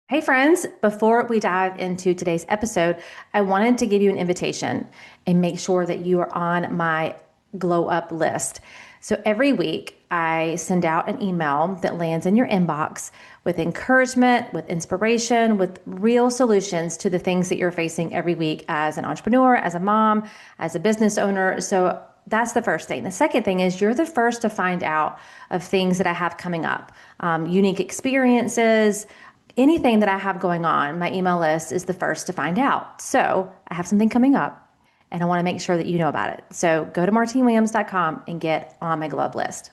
Hey, friends, before we dive into today's episode, I wanted to give you an invitation and make sure that you are on my glow up list. So every week, I send out an email that lands in your inbox with encouragement, with inspiration, with real solutions to the things that you're facing every week as an entrepreneur, as a mom, as a business owner. So that's the first thing. The second thing is you're the first to find out of things that I have coming up, unique experiences, anything that I have going on. My email list is the first to find out. So I have something coming up and I want to make sure that you know about it. So go to martinewilliams.com and get on my glove list.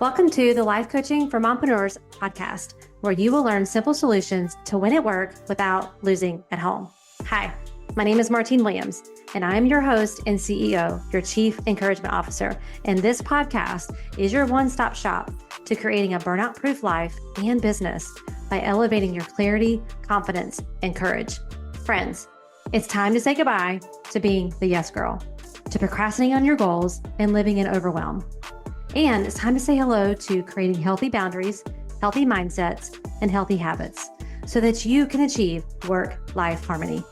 Welcome to the Life Coaching for Mompreneurs podcast, where you will learn simple solutions to win at work without losing at home. Hi, my name is Martine Williams, and I am your host and CEO, your Chief Encouragement Officer. And this podcast is your one-stop shop to creating a burnout-proof life and business by elevating your clarity, confidence, and courage. Friends, it's time to say goodbye to being the yes girl, to procrastinating on your goals and living in overwhelm. And it's time to say hello to creating healthy boundaries, healthy mindsets, and healthy habits so that you can achieve work-life harmony.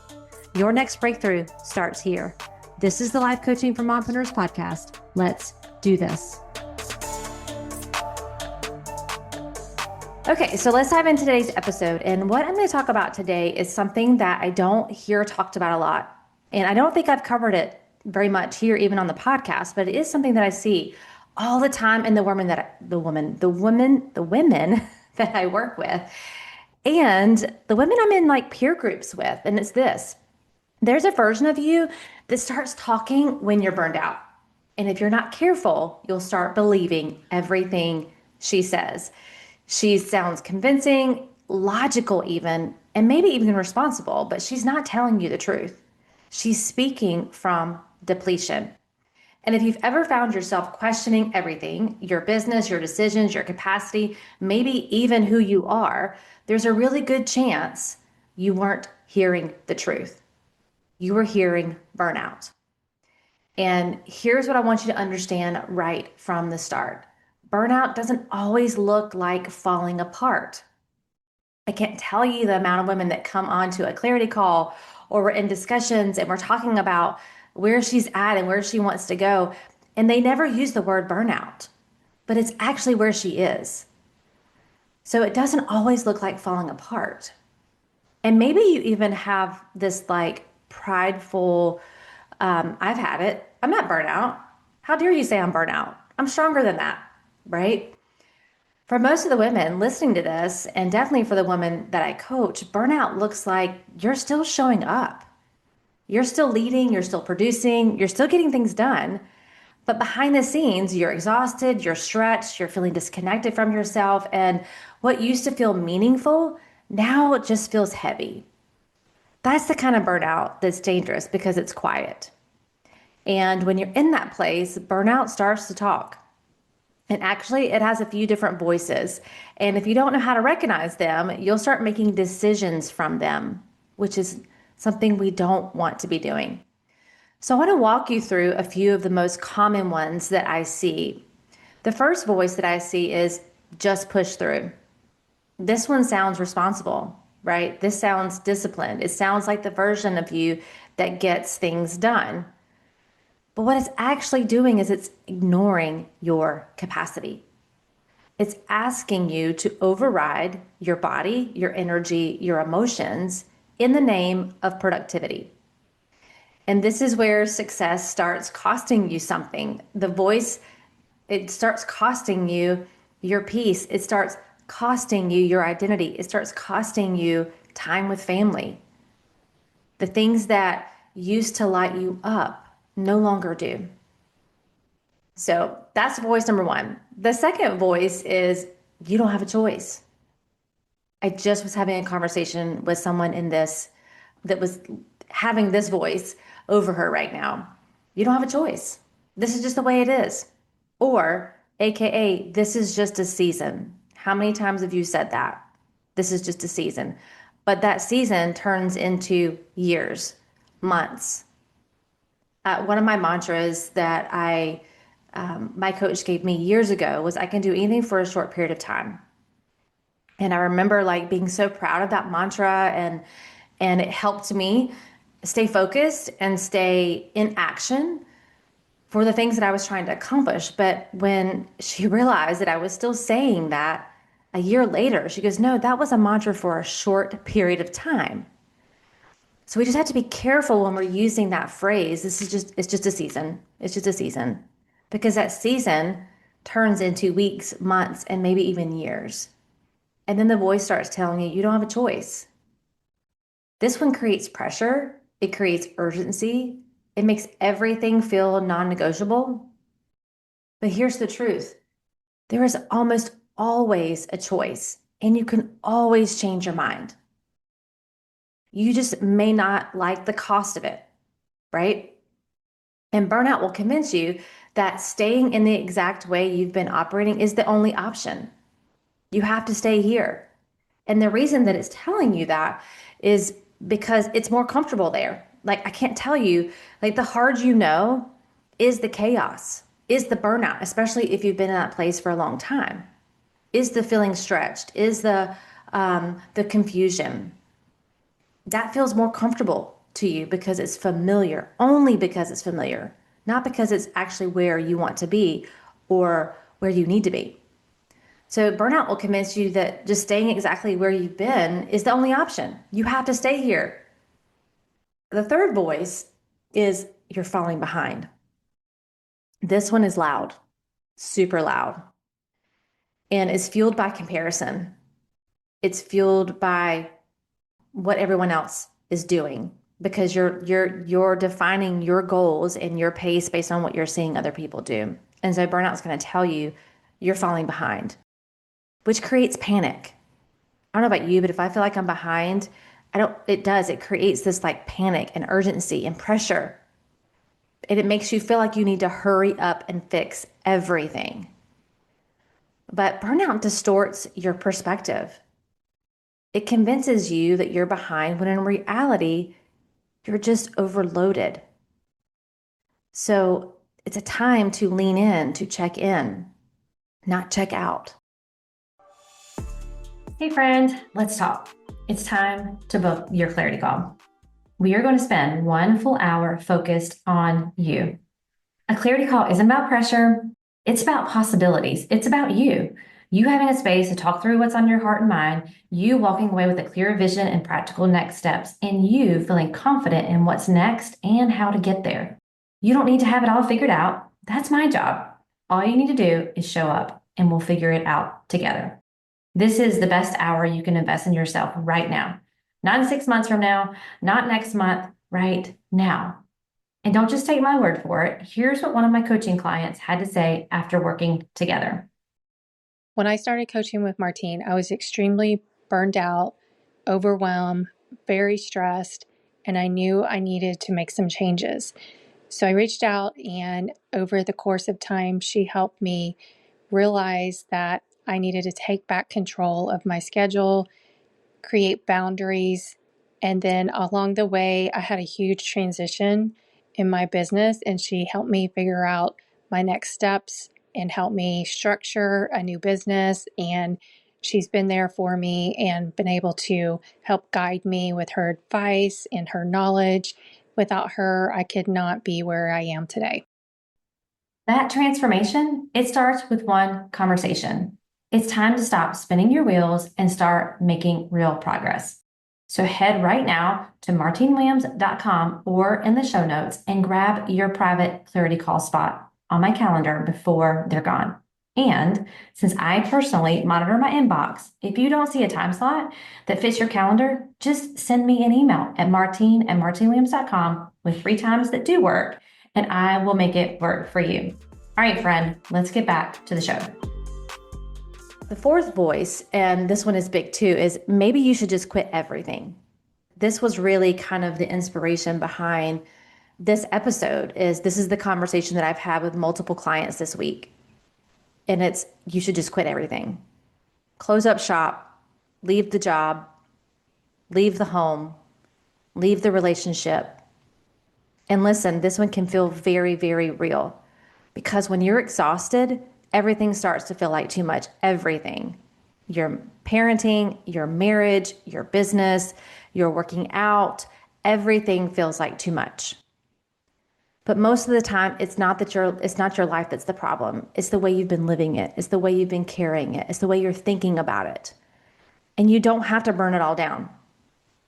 Your next breakthrough starts here. This is the Life Coaching for Mompreneurs podcast. Let's do this. Okay, so let's dive into today's episode. And what I'm going to talk about today is something that I don't hear talked about a lot. And I don't think I've covered it very much here, even on the podcast, but it is something that I see all the time in the women that I work with, and the women I'm in like peer groups with. And it's this: there's a version of you that starts talking when you're burned out. And if you're not careful, you'll start believing everything she says. She sounds convincing, logical even, and maybe even responsible, but she's not telling you the truth. She's speaking from depletion. And if you've ever found yourself questioning everything, your business, your decisions, your capacity, maybe even who you are, there's a really good chance you weren't hearing the truth. You were hearing burnout. And here's what I want you to understand right from the start. Burnout doesn't always look like falling apart. I can't tell you the amount of women that come onto a clarity call or we're in discussions and we're talking about where she's at and where she wants to go. And they never use the word burnout, but it's actually where she is. So it doesn't always look like falling apart. And maybe you even have this like prideful, I've had it. I'm not burnout. How dare you say I'm burnout? I'm stronger than that, right? For most of the women listening to this, and definitely for the women that I coach, burnout looks like you're still showing up. You're still leading, you're still producing, you're still getting things done. But behind the scenes, you're exhausted, you're stretched, you're feeling disconnected from yourself. And what used to feel meaningful now it just feels heavy. That's the kind of burnout that's dangerous because it's quiet. And when you're in that place, burnout starts to talk. And actually, it has a few different voices. And if you don't know how to recognize them, you'll start making decisions from them, which is something we don't want to be doing. So I want to walk you through a few of the most common ones that I see. The first voice that I see is just push through. This one sounds responsible, right? This sounds disciplined. It sounds like the version of you that gets things done. But what it's actually doing is it's ignoring your capacity. It's asking you to override your body, your energy, your emotions in the name of productivity. And this is where success starts costing you something. The voice, it starts costing you your peace. It starts costing you your identity. It starts costing you time with family. The things that used to light you up no longer do. So that's voice number one. The second voice is you don't have a choice. I just was having a conversation with someone in this that was having this voice over her right now. You don't have a choice. This is just the way it is. Or, AKA, this is just a season. How many times have you said that? This is just a season. But that season turns into years, months. One of my mantras that I my coach gave me years ago was I can do anything for a short period of time. And I remember like being so proud of that mantra, and it helped me stay focused and stay in action for the things that I was trying to accomplish. But when she realized that I was still saying that a year later, she goes, "No, that was a mantra for a short period of time." So we just have to be careful when we're using that phrase. It's just a season. It's just a season. Because that season turns into weeks, months, and maybe even years. And then the voice starts telling you don't have a choice. This one creates pressure. It creates urgency. It makes everything feel non-negotiable. But here's the truth. There is almost always a choice, and you can always change your mind. You just may not like the cost of it, right? And burnout will convince you that staying in the exact way you've been operating is the only option. You have to stay here. And the reason that it's telling you that is because it's more comfortable there. Like, I can't tell you, like, the hard is the chaos, is the burnout, especially if you've been in that place for a long time, is the feeling stretched, is the confusion. That feels more comfortable to you because it's familiar, only because it's familiar, not because it's actually where you want to be or where you need to be. So burnout will convince you that just staying exactly where you've been is the only option. You have to stay here. The third voice is you're falling behind. This one is loud, super loud, and is fueled by comparison. It's fueled by what everyone else is doing because you're defining your goals and your pace based on what you're seeing other people do. And so burnout is going to tell you you're falling behind, which creates panic. I don't know about you, but if I feel like I'm behind, it creates this like panic and urgency and pressure. And it makes you feel like you need to hurry up and fix everything. But burnout distorts your perspective. It convinces you that you're behind when in reality, you're just overloaded. So it's a time to lean in, to check in, not check out. Hey friend, let's talk. It's time to book your clarity call. We are going to spend 1 full hour focused on you. A clarity call isn't about pressure. It's about possibilities. It's about you. You having a space to talk through what's on your heart and mind, you walking away with a clear vision and practical next steps, and you feeling confident in what's next and how to get there. You don't need to have it all figured out. That's my job. All you need to do is show up, and we'll figure it out together. This is the best hour you can invest in yourself right now. Not in 6 months from now, not next month, right now. And don't just take my word for it. Here's what one of my coaching clients had to say after working together. When I started coaching with Martine, I was extremely burned out, overwhelmed, very stressed, and I knew I needed to make some changes. So I reached out, and over the course of time, she helped me realize that I needed to take back control of my schedule, create boundaries. And then along the way, I had a huge transition in my business, and she helped me figure out my next steps and help me structure a new business. And she's been there for me and been able to help guide me with her advice and her knowledge. Without her, I could not be where I am today. That transformation, it starts with one conversation. It's time to stop spinning your wheels and start making real progress. So head right now to martinewilliams.com or in the show notes and grab your private clarity call spot on my calendar before they're gone. And since I personally monitor my inbox, if you don't see a time slot that fits your calendar, just send me an email at martine@martinewilliams.com with 3 times that do work, and I will make it work for you. All right, friend, let's get back to the show. The fourth voice, and this one is big too, is maybe you should just quit everything. This was really kind of the inspiration behind this episode. This is the conversation that I've had with multiple clients this week. And it's, you should just quit everything. Close up shop, leave the job, leave the home, leave the relationship. And listen, this one can feel very, very real. Because when you're exhausted, everything starts to feel like too much. Everything. Your parenting, your marriage, your business, your working out, everything feels like too much. But most of the time, it's not your life that's the problem. It's the way you've been living it. It's the way you've been carrying it. It's the way you're thinking about it. And you don't have to burn it all down.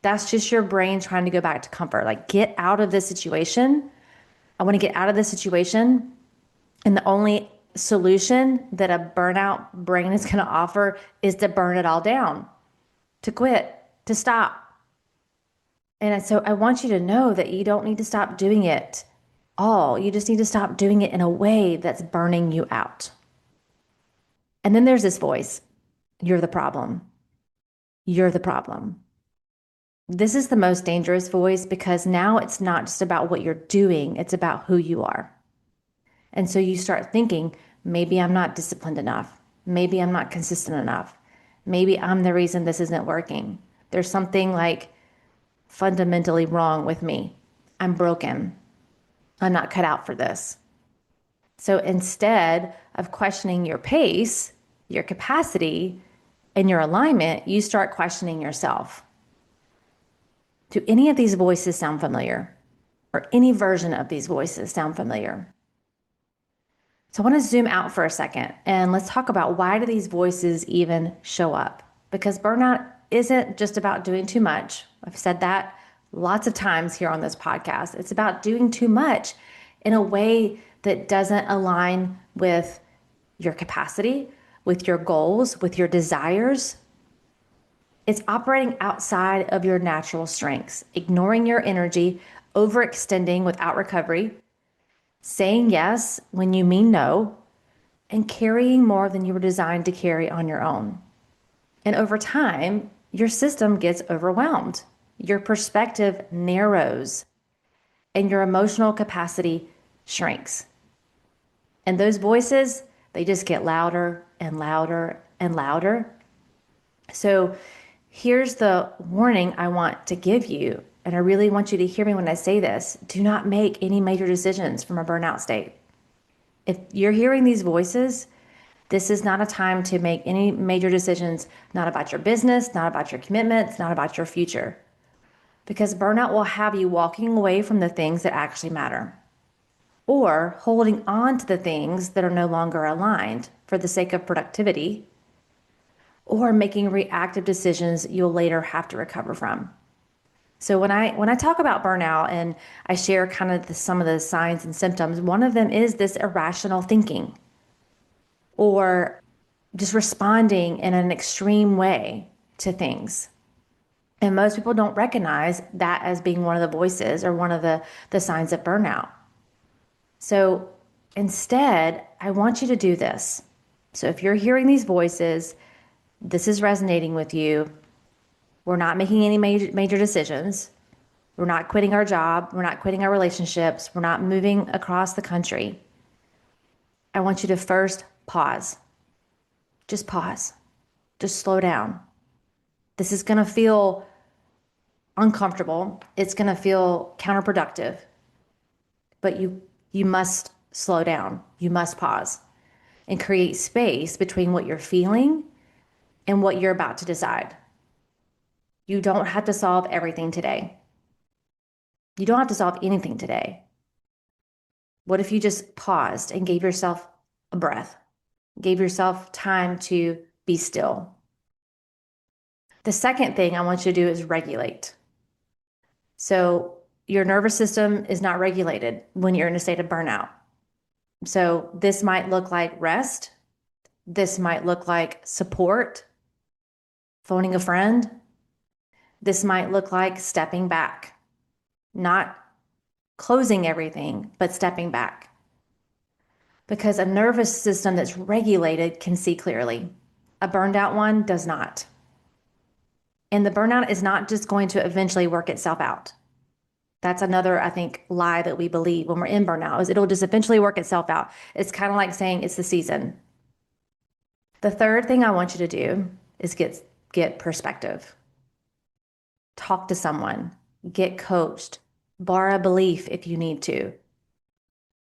That's just your brain trying to go back to comfort. Like, get out of this situation. I want to get out of this situation. And the only solution that a burnout brain is going to offer is to burn it all down, to quit, to stop. And so I want you to know that you don't need to stop doing it all. You just need to stop doing it in a way that's burning you out. And then there's this voice. You're the problem. You're the problem. This is the most dangerous voice because now it's not just about what you're doing, it's about who you are. And so you start thinking, maybe I'm not disciplined enough. Maybe I'm not consistent enough. Maybe I'm the reason this isn't working. There's something like fundamentally wrong with me. I'm broken. I'm not cut out for this. So instead of questioning your pace, your capacity, and your alignment, you start questioning yourself. Do any of these voices sound familiar? Or any version of these voices sound familiar? So I want to zoom out for a second and let's talk about, why do these voices even show up? Because burnout isn't just about doing too much. I've said that lots of times here on this podcast. It's about doing too much in a way that doesn't align with your capacity, with your goals, with your desires. It's operating outside of your natural strengths, ignoring your energy, overextending without recovery, saying yes when you mean no, and carrying more than you were designed to carry on your own. And over time, your system gets overwhelmed, your perspective narrows, and your emotional capacity shrinks. And those voices, they just get louder and louder and louder. So here's the warning I want to give you. And I really want you to hear me when I say this. Do not make any major decisions from a burnout state. If you're hearing these voices, this is not a time to make any major decisions, not about your business, not about your commitments, not about your future. Because burnout will have you walking away from the things that actually matter, or holding on to the things that are no longer aligned for the sake of productivity, or making reactive decisions you'll later have to recover from. So when I talk about burnout and I share kind of some of the signs and symptoms, one of them is this irrational thinking, or just responding in an extreme way to things. And most people don't recognize that as being one of the voices or one of the signs of burnout. So instead, I want you to do this. So if you're hearing these voices, this is resonating with you. We're not making any major decisions. We're not quitting our job. We're not quitting our relationships. We're not moving across the country. I want you to first pause. Just pause. Just slow down. This is going to feel uncomfortable. It's going to feel counterproductive. But you must slow down. You must pause and create space between what you're feeling and what you're about to decide. You don't have to solve everything today. You don't have to solve anything today. What if you just paused and gave yourself a breath, gave yourself time to be still? The second thing I want you to do is regulate. So your nervous system is not regulated when you're in a state of burnout. So this might look like rest. This might look like support, phoning a friend. This might look like stepping back, not closing everything, but stepping back. Because a nervous system that's regulated can see clearly. A burned out one does not. And the burnout is not just going to eventually work itself out. That's another, I think, lie that we believe when we're in burnout, is it'll just eventually work itself out. It's kind of like saying it's the season. The third thing I want you to do is get perspective. Talk to someone, get coached, borrow a belief if you need to.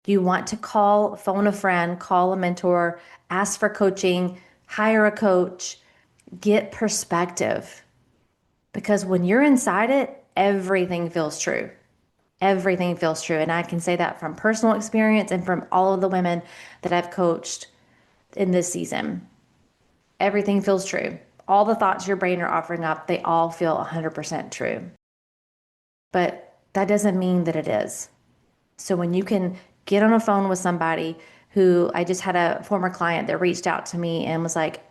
You want to phone a friend, call a mentor, ask for coaching, hire a coach, get perspective. Because when you're inside it, everything feels true. Everything feels true. And I can say that from personal experience and from all of the women that I've coached in this season. Everything feels true. All the thoughts your brain are offering up, they all feel 100% true. But that doesn't mean that it is. So when you can get on a phone with somebody who, I just had a former client that reached out to me and was like,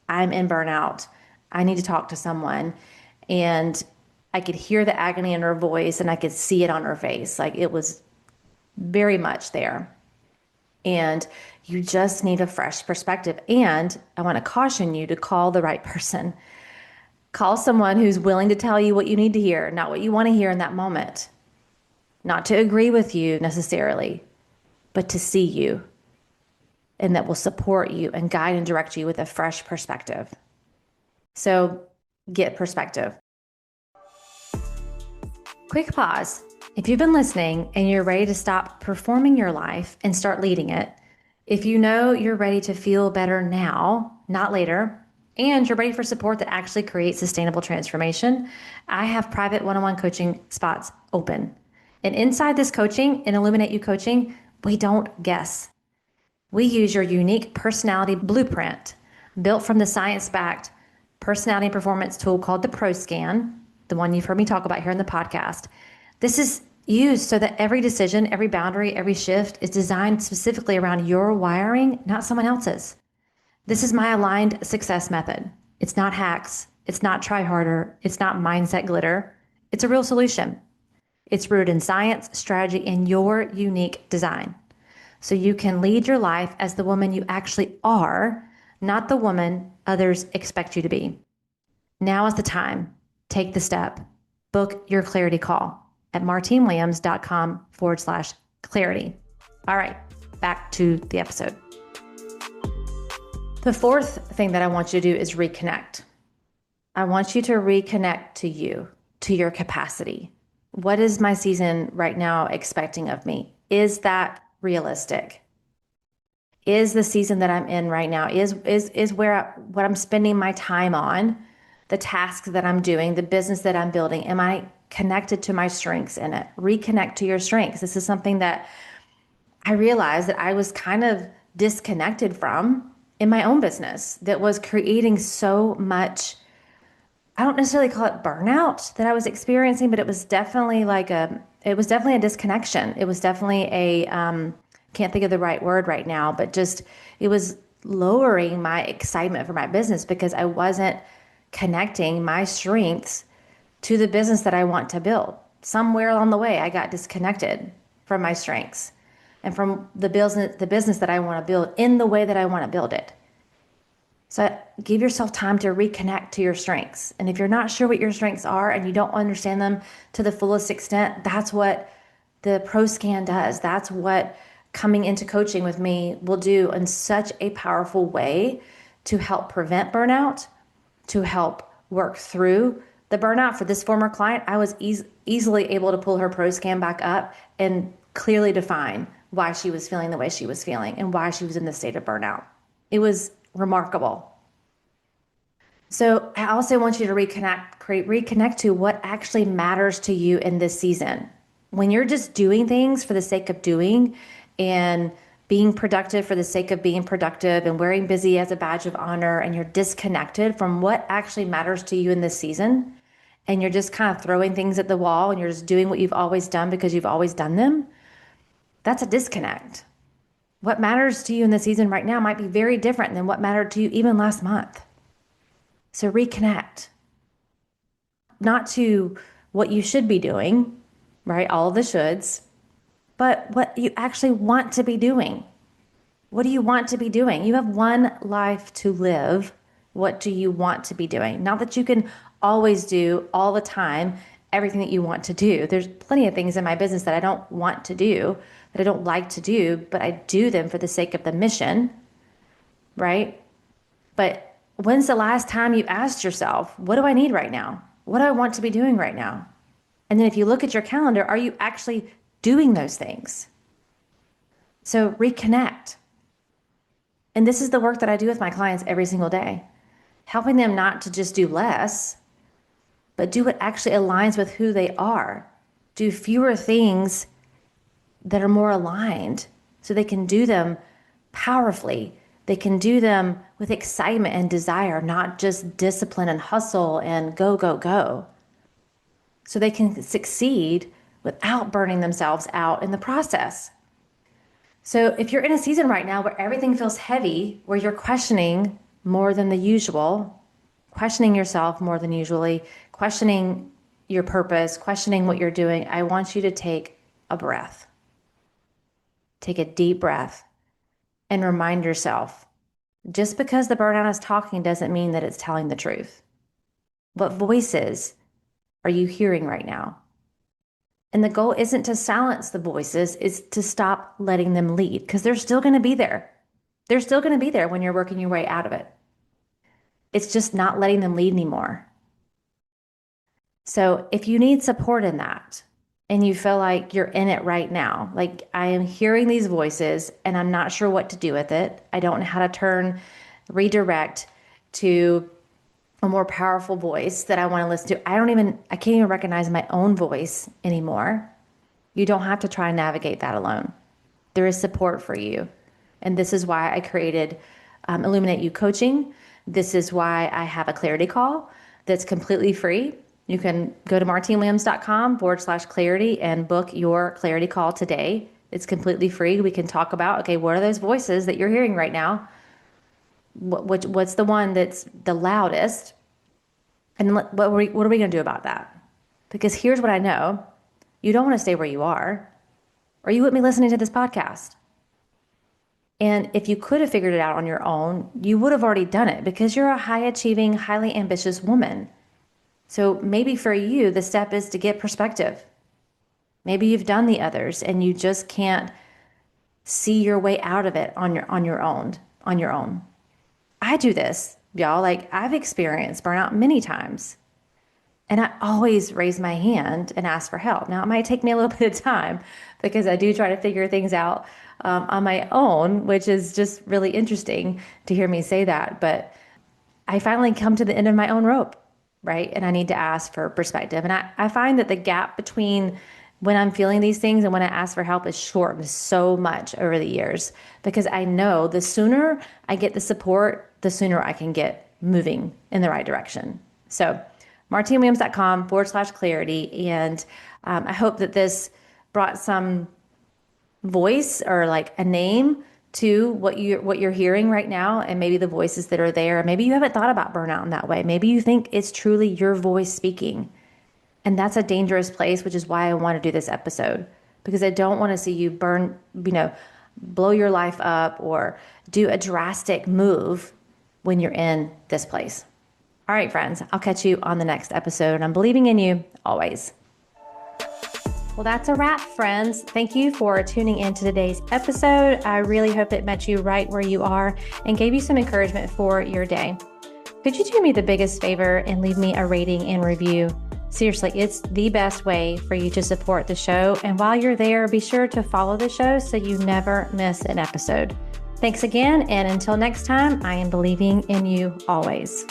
I'm in burnout. I need to talk to someone. And I could hear the agony in her voice and I could see it on her face. Like it was very much there. And you just need a fresh perspective. And I want to caution you to call the right person. Call someone who's willing to tell you what you need to hear, not what you want to hear in that moment. Not to agree with you necessarily, but to see you, and that will support you and guide and direct you with a fresh perspective. So get perspective. Quick pause. If you've been listening and you're ready to stop performing your life and start leading it, if you know you're ready to feel better now, not later, and you're ready for support that actually creates sustainable transformation, I have private one-on-one coaching spots open. And inside this coaching, in Illuminate You coaching, we don't guess. We use your unique personality blueprint built from the science-backed personality and performance tool called the ProScan, the one you've heard me talk about here in the podcast. This is used so that every decision, every boundary, every shift is designed specifically around your wiring, not someone else's. This is my aligned success method. It's not hacks. It's not try harder. It's not mindset glitter. It's a real solution. It's rooted in science, strategy, and your unique design. So you can lead your life as the woman you actually are, not the woman others expect you to be. Now is the time. Take the step. Book your clarity call at martinewilliams.com/clarity. All right, back to the episode. The fourth thing that I want you to do is reconnect. I want you to reconnect to you, to your capacity. What is my season right now expecting of me? Is that realistic? Is the season that I'm in right now, is what I'm spending my time on, the tasks that I'm doing, the business that I'm building, am I connected to my strengths in it? Reconnect to your strengths. This is something that I realized that I was kind of disconnected from in my own business that was creating so much. I don't necessarily call it burnout that I was experiencing, but it was definitely a disconnection. It was definitely can't think of the right word right now, but just, it was lowering my excitement for my business because I wasn't connecting my strengths to the business that I want to build. Somewhere along the way, I got disconnected from my strengths and from the business that I want to build in the way that I want to build it. So give yourself time to reconnect to your strengths. And if you're not sure what your strengths are and you don't understand them to the fullest extent, that's what the ProScan does. That's what coming into coaching with me will do in such a powerful way to help prevent burnout, to help work through the burnout. For this former client, I was easily able to pull her ProScan back up and clearly define why she was feeling the way she was feeling and why she was in the state of burnout. It was remarkable. So I also want you to reconnect to what actually matters to you in this season. When you're just doing things for the sake of doing and being productive for the sake of being productive and wearing busy as a badge of honor, and you're disconnected from what actually matters to you in this season, and you're just kind of throwing things at the wall and you're just doing what you've always done because you've always done them, that's a disconnect. What matters to you in the season right now might be very different than what mattered to you even last month. So reconnect. Not to what you should be doing, right? All of the shoulds, but what you actually want to be doing. What do you want to be doing? You have one life to live. What do you want to be doing? Not that you can always do all the time everything that you want to do. There's plenty of things in my business that I don't want to do, that I don't like to do, but I do them for the sake of the mission, right? But when's the last time you asked yourself, what do I need right now? What do I want to be doing right now? And then if you look at your calendar, are you actually doing those things? So reconnect. And this is the work that I do with my clients every single day, helping them not to just do less, but do what actually aligns with who they are. Do fewer things that are more aligned so they can do them powerfully. They can do them with excitement and desire, not just discipline and hustle and go, go, go. So they can succeed without burning themselves out in the process. So if you're in a season right now where everything feels heavy, where you're questioning more than the usual, questioning yourself more than usually, questioning your purpose, questioning what you're doing, I want you to take a breath. Take a deep breath and remind yourself, just because the burnout is talking doesn't mean that it's telling the truth. What voices are you hearing right now? And the goal isn't to silence the voices, it's to stop letting them lead, because they're still going to be there. They're still going to be there when you're working your way out of it. It's just not letting them lead anymore. So if you need support in that and you feel like you're in it right now, like I am hearing these voices and I'm not sure what to do with it. I don't know how to redirect to a more powerful voice that I want to listen to. I can't even recognize my own voice anymore. You don't have to try and navigate that alone. There is support for you. And this is why I created Illuminate You Coaching. This is why I have a clarity call that's completely free. You can go to martinewilliams.com/clarity and book your clarity call today. It's completely free. We can talk about, okay, what are those voices that you're hearing right now? What's the one that's the loudest? And what are we going to do about that? Because here's what I know. You don't want to stay where you are, or you wouldn't be listening to this podcast. And if you could have figured it out on your own, you would have already done it because you're a high-achieving, highly ambitious woman. So maybe for you, the step is to get perspective. Maybe you've done the others and you just can't see your way out of it on your own. I do this, y'all. Like, I've experienced burnout many times. And I always raise my hand and ask for help. Now, it might take me a little bit of time because I do try to figure things out on my own, which is just really interesting to hear me say that. But I finally come to the end of my own rope, right? And I need to ask for perspective. And I find that the gap between when I'm feeling these things and when I ask for help is shortened so much over the years, because I know the sooner I get the support, the sooner I can get moving in the right direction. So martinewilliams.com/clarity. And I hope that this brought some voice or like a name to what you're hearing right now, and maybe the voices that are there. Maybe you haven't thought about burnout in that way. Maybe you think it's truly your voice speaking. And that's a dangerous place, which is why I want to do this episode, because I don't want to see you blow your life up or do a drastic move when you're in this place. All right, friends, I'll catch you on the next episode. I'm believing in you always. Well, that's a wrap, friends. Thank you for tuning in to today's episode. I really hope it met you right where you are and gave you some encouragement for your day. Could you do me the biggest favor and leave me a rating and review? Seriously, it's the best way for you to support the show. And while you're there, be sure to follow the show so you never miss an episode. Thanks again. And until next time, I am believing in you always.